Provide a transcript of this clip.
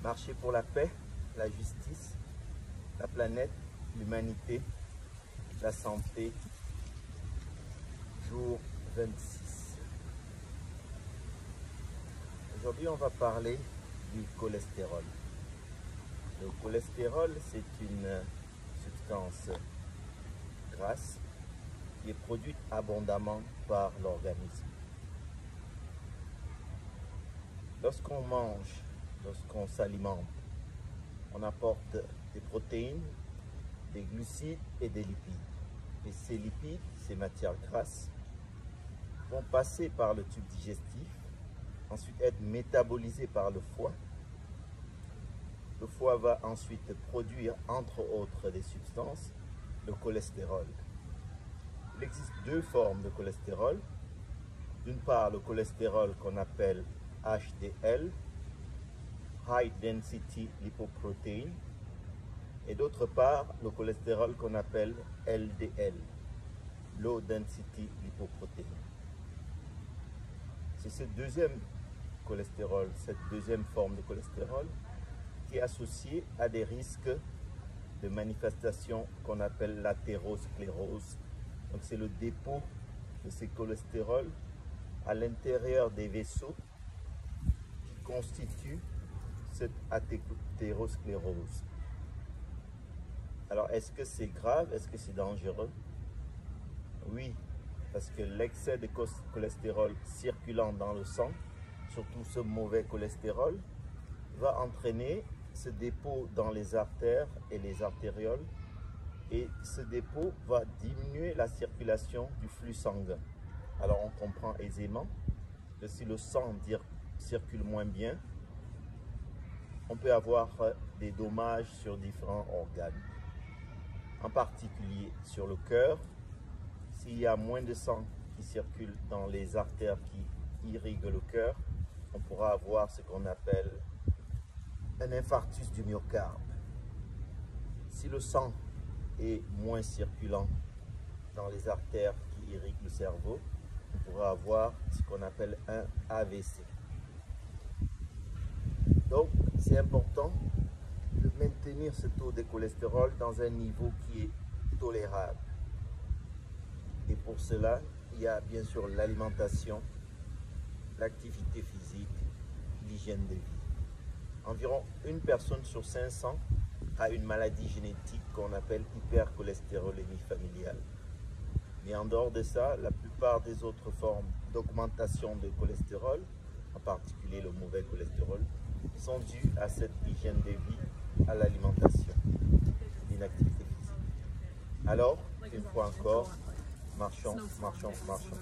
Marcher pour la paix, la justice, la planète, l'humanité, la santé, jour 26. Aujourd'hui, on va parler du cholestérol. Le cholestérol, c'est une substance grasse qui est produite abondamment par l'organisme. Lorsqu'on mange, lorsqu'on s'alimente, on apporte des protéines, des glucides et des lipides. Et ces lipides, ces matières grasses, vont passer par le tube digestif, ensuite être métabolisés par le foie. Le foie va ensuite produire, entre autres, des substances, le cholestérol. Il existe deux formes de cholestérol. D'une part, le cholestérol qu'on appelle HDL, High Density Lipoprotein, et d'autre part, le cholestérol qu'on appelle LDL, Low Density Lipoprotein. C'est ce deuxième cholestérol, cette deuxième forme de cholestérol, qui est associée à des risques de manifestations qu'on appelle l'athérosclérose. Donc c'est le dépôt de ces cholestérols à l'intérieur des vaisseaux qui constituent cette athérosclérose. Alors, est-ce que c'est grave? Est-ce que c'est dangereux? Oui, parce que l'excès de cholestérol circulant dans le sang, surtout ce mauvais cholestérol, va entraîner ce dépôt dans les artères et les artérioles, et ce dépôt va diminuer la circulation du flux sanguin. Alors, on comprend aisément que si le sang circule moins bien, on peut avoir des dommages sur différents organes, en particulier sur le cœur. S'il y a moins de sang qui circule dans les artères qui irriguent le cœur, on pourra avoir ce qu'on appelle un infarctus du myocarde. Si le sang est moins circulant dans les artères qui irriguent le cerveau, on pourra avoir ce qu'on appelle un AVC. Donc, c'est important de maintenir ce taux de cholestérol dans un niveau qui est tolérable. Et pour cela, il y a bien sûr l'alimentation, l'activité physique, l'hygiène de vie. Environ une personne sur 500 a une maladie génétique qu'on appelle hypercholestérolémie familiale. Mais en dehors de ça, la plupart des autres formes d'augmentation de cholestérol, en particulier le mauvais cholestérol, sont dues à cette hygiène de vie, à l'alimentation, l'inactivité physique. Alors, une fois encore, marchons, marchons, marchons.